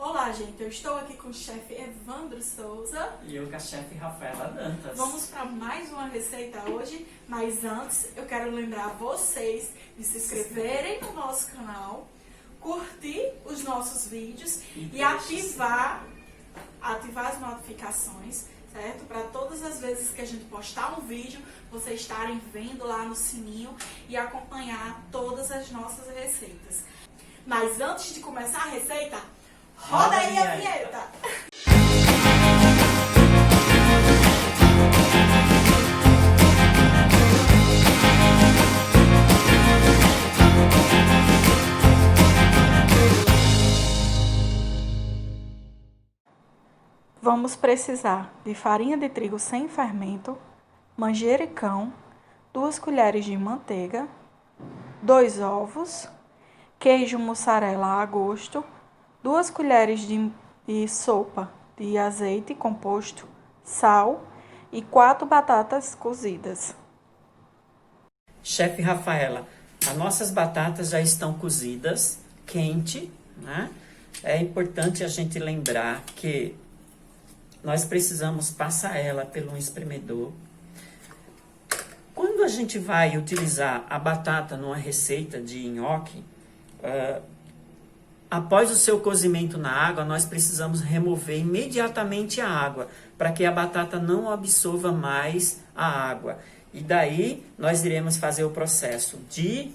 Olá, gente, eu estou aqui com o chefe Evandro Souza. E eu com a chefe Rafaela Dantas. Vamos para mais uma receita hoje, mas antes eu quero lembrar vocês de se inscreverem no nosso canal, curtir os nossos vídeos e ativar as notificações, certo? Para todas as vezes que a gente postar um vídeo, vocês estarem vendo lá no sininho e acompanhar todas as nossas receitas. Mas antes de começar a receita, roda aí a vinheta! Vamos precisar de farinha de trigo sem fermento, manjericão, 2 colheres de manteiga, 2 ovos, queijo mussarela a gosto, 2 colheres de sopa de azeite composto, sal e 4 batatas cozidas. Chefe Rafaela, as nossas batatas já estão cozidas, quente, né? É importante a gente lembrar que nós precisamos passar ela pelo espremedor. Quando a gente vai utilizar a batata numa receita de nhoque, após o seu cozimento na água, nós precisamos remover imediatamente a água, para que a batata não absorva mais a água. E daí, nós iremos fazer o processo de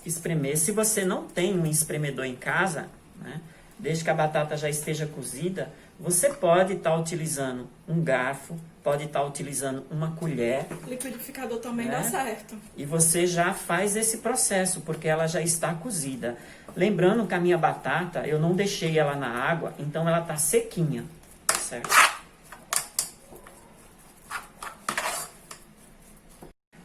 espremer. Se você não tem um espremedor em casa, né, desde que a batata já esteja cozida, você pode estar utilizando um garfo, pode estar utilizando uma colher. Liquidificador também, né? Dá certo. E você já faz esse processo, porque ela já está cozida. Lembrando que a minha batata, eu não deixei ela na água, então ela está sequinha, certo?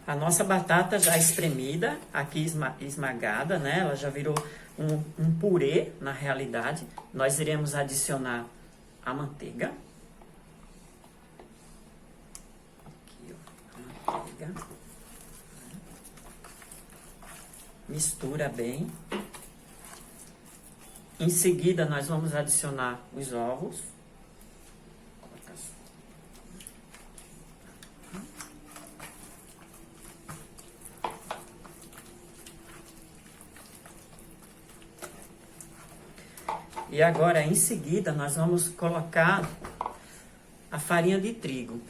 A nossa batata já espremida, aqui esmagada, né? Ela já virou um purê, na realidade. Nós iremos adicionar a manteiga. Aqui, ó, a manteiga. Mistura bem. Em seguida, nós vamos adicionar os ovos. E agora, em seguida, nós vamos colocar a farinha de trigo.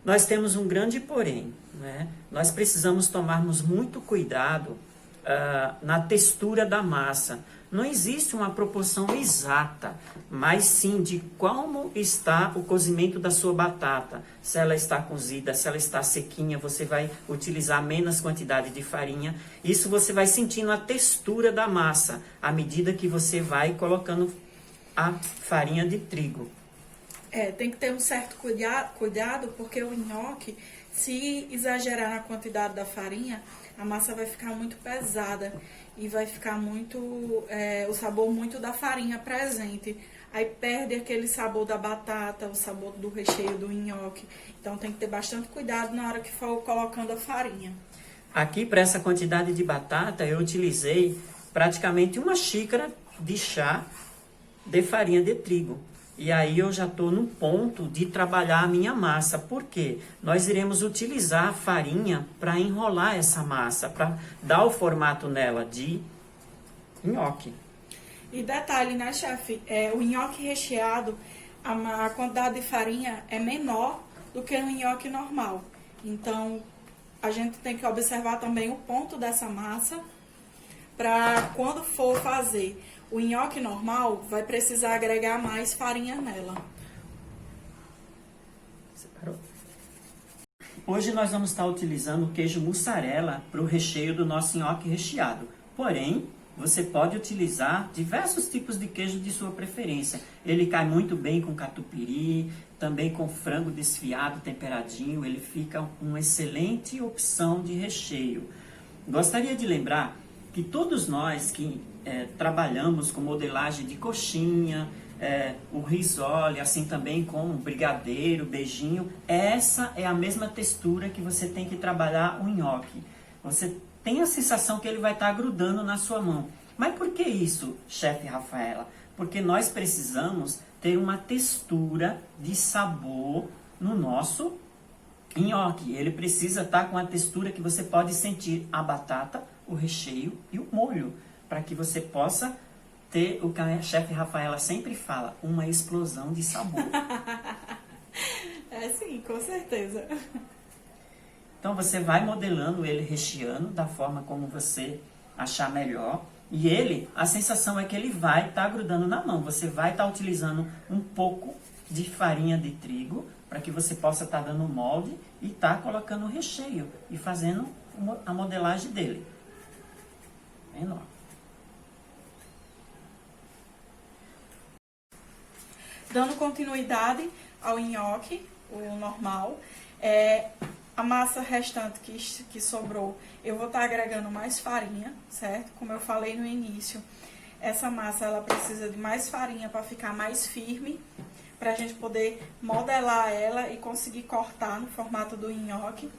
Nós temos um grande porém, né? Nós precisamos tomarmos muito cuidado na textura da massa. Não existe uma proporção exata, mas sim de como está o cozimento da sua batata. Se ela está cozida, se ela está sequinha, você vai utilizar menos quantidade de farinha. Isso você vai sentindo a textura da massa, à medida que você vai colocando a farinha de trigo. Tem que ter um certo cuidado, porque o nhoque, se exagerar na quantidade da farinha, a massa vai ficar muito pesada e vai ficar muito, o sabor muito da farinha presente. Aí perde aquele sabor da batata, o sabor do recheio do nhoque. Então tem que ter bastante cuidado na hora que for colocando a farinha. Aqui, para essa quantidade de batata, eu utilizei praticamente 1 xícara de chá de farinha de trigo. E aí eu já estou no ponto de trabalhar a minha massa. Por quê? Nós iremos utilizar a farinha para enrolar essa massa, para dar o formato nela de nhoque. E detalhe, né, chefe? O nhoque recheado, a quantidade de farinha é menor do que um nhoque normal. Então, a gente tem que observar também o ponto dessa massa para quando for fazer o nhoque normal, vai precisar agregar mais farinha nela. Separou? Hoje nós vamos estar utilizando o queijo mussarela para o recheio do nosso nhoque recheado. Porém, você pode utilizar diversos tipos de queijo de sua preferência. Ele cai muito bem com catupiry, também com frango desfiado, temperadinho. Ele fica uma excelente opção de recheio. Gostaria de lembrar que todos nós que trabalhamos com modelagem de coxinha, o risole, assim também com o brigadeiro, beijinho, essa é a mesma textura que você tem que trabalhar o nhoque. Você tem a sensação que ele vai estar grudando na sua mão. Mas por que isso, chefe Rafaela? Porque nós precisamos ter uma textura de sabor no nosso nhoque. Ele precisa estar com a textura que você pode sentir a batata, o recheio e o molho, para que você possa ter o que a chefe Rafaela sempre fala, uma explosão de sabor. É sim, com certeza. Então você vai modelando ele, recheando da forma como você achar melhor. E ele, a sensação é que ele vai estar grudando na mão. Você vai estar utilizando um pouco de farinha de trigo para que você possa estar dando molde e estar colocando o recheio e fazendo a modelagem dele. Menor. Dando continuidade ao nhoque, o normal, a massa restante que sobrou, eu vou estar agregando mais farinha, certo? Como eu falei no início, essa massa ela precisa de mais farinha para ficar mais firme, para a gente poder modelar ela e conseguir cortar no formato do nhoque,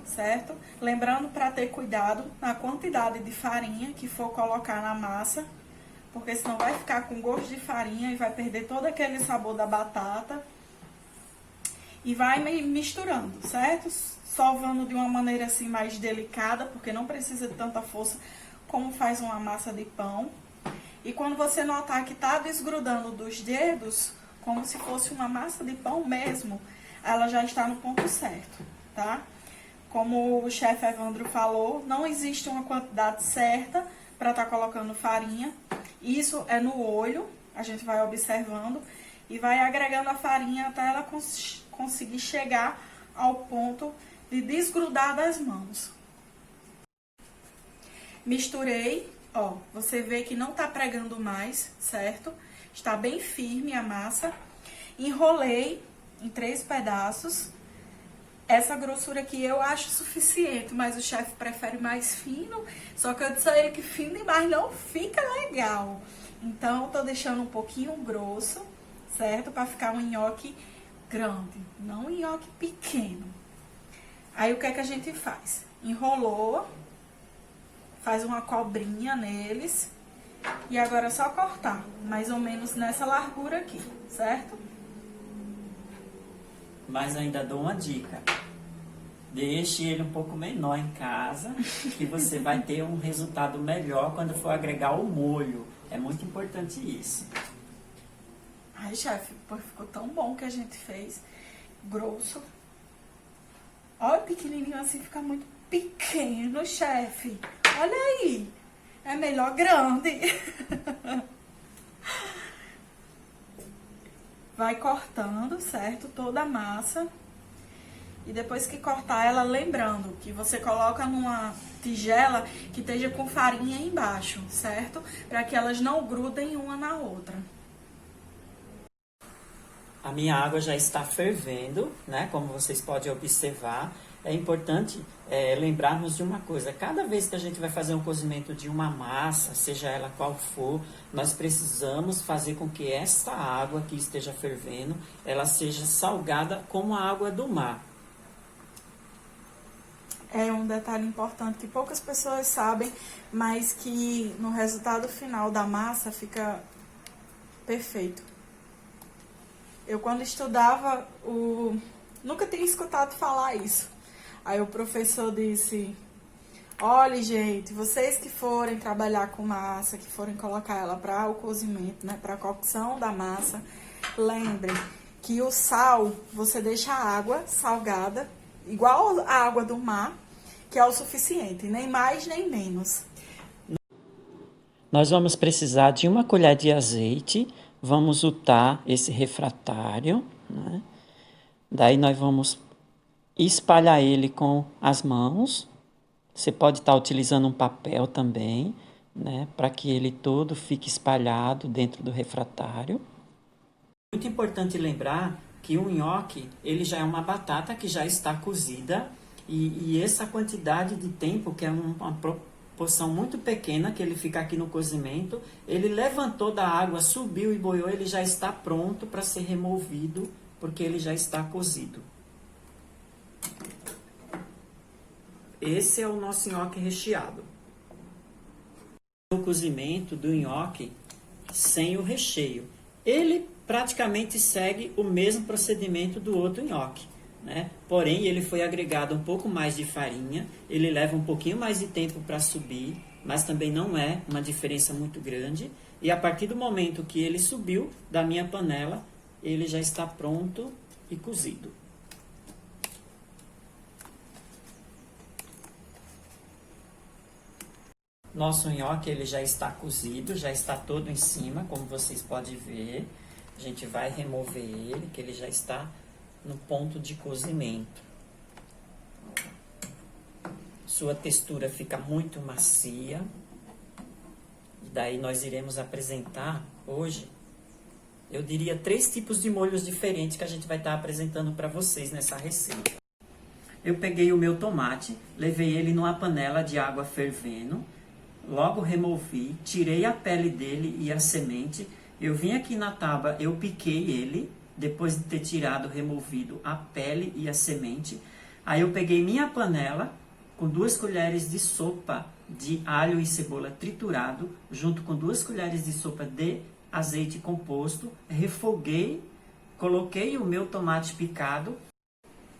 certo? Lembrando para ter cuidado na quantidade de farinha que for colocar na massa, porque senão vai ficar com gosto de farinha e vai perder todo aquele sabor da batata. E vai misturando, certo? Sovando de uma maneira assim mais delicada, porque não precisa de tanta força como faz uma massa de pão. E quando você notar que tá desgrudando dos dedos, como se fosse uma massa de pão mesmo, ela já está no ponto certo, tá? Como o chefe Evandro falou, não existe uma quantidade certa para estar colocando farinha. Isso é no olho, a gente vai observando e vai agregando a farinha até ela conseguir chegar ao ponto de desgrudar das mãos. Misturei, ó, você vê que não tá pregando mais, certo? Está bem firme a massa. Enrolei em 3 pedaços. Essa grossura aqui eu acho suficiente, mas o chefe prefere mais fino. Só que eu disse a ele que fino demais não fica legal. Então, eu tô deixando um pouquinho grosso, certo? Para ficar um nhoque grande, não um nhoque pequeno. Aí, o que é que a gente faz? Enrolou, faz uma cobrinha neles. E agora é só cortar, mais ou menos nessa largura aqui, certo? Mas ainda dou uma dica. Deixe ele um pouco menor em casa, que você vai ter um resultado melhor quando for agregar o molho. É muito importante isso. Ai, chefe, ficou tão bom que a gente fez. Grosso. Olha, pequenininho assim, fica muito pequeno, chefe. Olha aí. É melhor grande. Vai cortando, certo? Toda a massa. E depois que cortar ela, lembrando que você coloca numa tigela que esteja com farinha embaixo, certo? Para que elas não grudem uma na outra. A minha água já está fervendo, né? Como vocês podem observar. É importante lembrarmos de uma coisa. Cada vez que a gente vai fazer um cozimento de uma massa, seja ela qual for, nós precisamos fazer com que essa água que esteja fervendo, ela seja salgada como a água do mar. É um detalhe importante que poucas pessoas sabem, mas que no resultado final da massa fica perfeito. Eu, quando estudava, nunca tinha escutado falar isso. Aí o professor disse: olha, gente, vocês que forem trabalhar com massa, que forem colocar ela para o cozimento, né, para a cocção da massa, lembrem que o sal, você deixa a água salgada, igual a água do mar, que é o suficiente, nem mais nem menos. Nós vamos precisar de 1 colher de azeite, vamos untar esse refratário, né? Daí nós vamos espalhar ele com as mãos. Você pode estar utilizando um papel também, né, para que ele todo fique espalhado dentro do refratário. Muito importante lembrar que o nhoque, ele já é uma batata que já está cozida e essa quantidade de tempo, que é uma proporção muito pequena que ele fica aqui no cozimento, ele levantou da água, subiu e boiou, ele já está pronto para ser removido, porque ele já está cozido. Esse é o nosso nhoque recheado. O cozimento do nhoque sem o recheio. Ele praticamente segue o mesmo procedimento do outro nhoque, né? Porém, ele foi agregado um pouco mais de farinha, ele leva um pouquinho mais de tempo para subir, mas também não é uma diferença muito grande. E a partir do momento que ele subiu da minha panela, ele já está pronto e cozido. Nosso nhoque ele já está cozido, já está todo em cima, como vocês podem ver. A gente vai remover ele, que ele já está no ponto de cozimento. Sua textura fica muito macia. E daí nós iremos apresentar hoje, eu diria, 3 tipos de molhos diferentes que a gente vai estar apresentando para vocês nessa receita. Eu peguei o meu tomate, levei ele numa panela de água fervendo, logo removi, tirei a pele dele e a semente. Eu vim aqui na tábua, eu piquei ele, depois de ter tirado, removido a pele e a semente. Aí eu peguei minha panela com 2 colheres de sopa de alho e cebola triturado, junto com 2 colheres de sopa de azeite composto, refoguei, coloquei o meu tomate picado,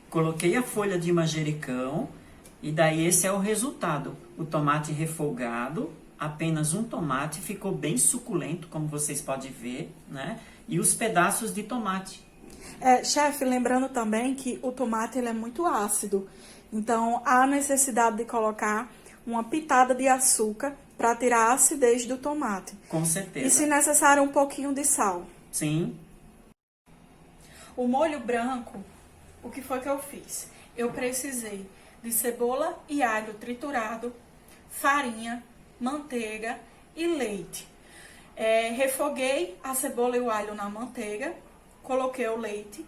coloquei a folha de manjericão, e daí esse é o resultado. O tomate refogado, apenas um tomate, ficou bem suculento, como vocês podem ver, né? E os pedaços de tomate. Chefe, lembrando também que o tomate ele é muito ácido, então há necessidade de colocar uma pitada de açúcar para tirar a acidez do tomate. Com certeza. E, se necessário, um pouquinho de sal. Sim. O molho branco, o que foi que eu fiz? Eu precisei de cebola e alho triturado, farinha, manteiga e leite. Refoguei a cebola e o alho na manteiga, coloquei o leite,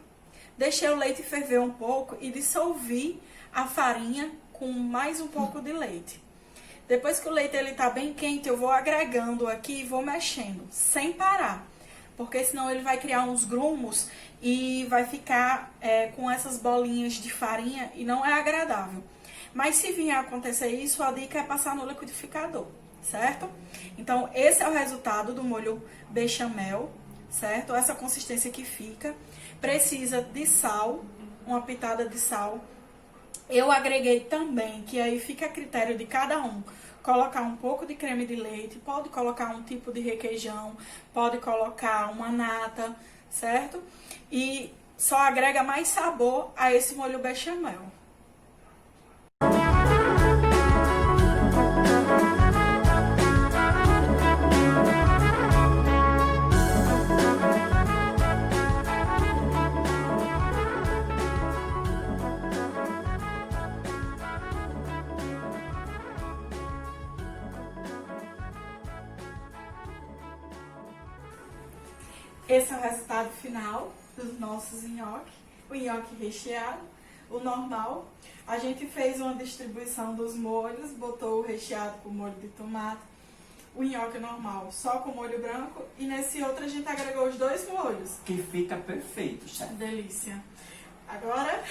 deixei o leite ferver um pouco e dissolvi a farinha com mais um pouco de leite. Depois que o leite está bem quente, eu vou agregando aqui e vou mexendo, sem parar. Porque senão ele vai criar uns grumos e vai ficar com essas bolinhas de farinha e não é agradável. Mas se vier a acontecer isso, a dica é passar no liquidificador, certo? Então, esse é o resultado do molho bechamel, certo? Essa consistência que fica. Precisa de sal, uma pitada de sal. Eu agreguei também, que aí fica a critério de cada um, colocar um pouco de creme de leite, pode colocar um tipo de requeijão, pode colocar uma nata, certo? E só agrega mais sabor a esse molho bechamel. Esse é o resultado final dos nossos nhoque, o nhoque recheado, o normal. A gente fez uma distribuição dos molhos, botou o recheado com molho de tomate, o nhoque normal só com molho branco e nesse outro a gente agregou os 2 molhos. Que fica perfeito, chefe. Delícia. Agora,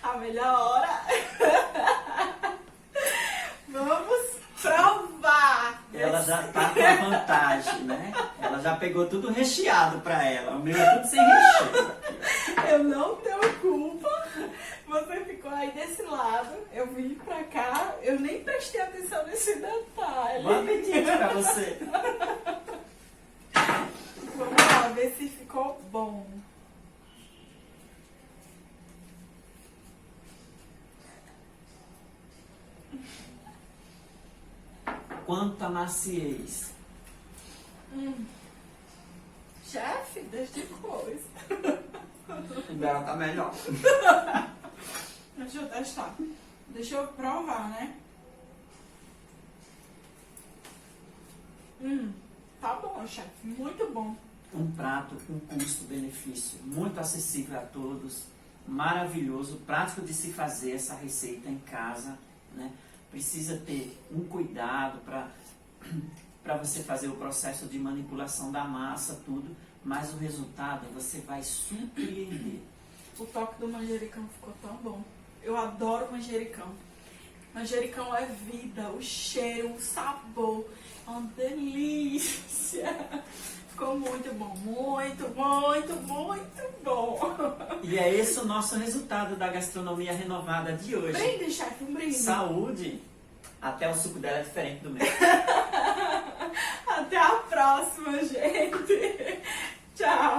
a melhor hora. Vamos provar. Ela já tá com a vantagem, né? Ela já pegou tudo recheado pra ela. O meu é tudo sem recheio. Eu não tenho culpa. Você ficou aí desse lado. Eu vim pra cá. Eu nem prestei atenção nesse detalhe. Bom apetite pra você. Vamos lá, ver se ficou bom. Quanta maciez. Chefe, deixa de coisa. O dela tá melhor. Deixa eu testar. Deixa eu provar, né? Tá bom, chefe. Muito bom. Um prato com custo-benefício muito acessível a todos. Maravilhoso, prático de se fazer essa receita em casa, né? Precisa ter um cuidado para você fazer o processo de manipulação da massa, tudo, mas o resultado você vai surpreender. O toque do manjericão ficou tão bom. Eu adoro manjericão. Manjericão é vida, o cheiro, o sabor, é uma delícia. Ficou muito bom, muito, muito, muito bom. E é esse o nosso resultado da gastronomia renovada de hoje. Brinde, chefe, um brinde. Saúde! Até o suco dela é diferente do meu. Até a próxima, gente. Tchau.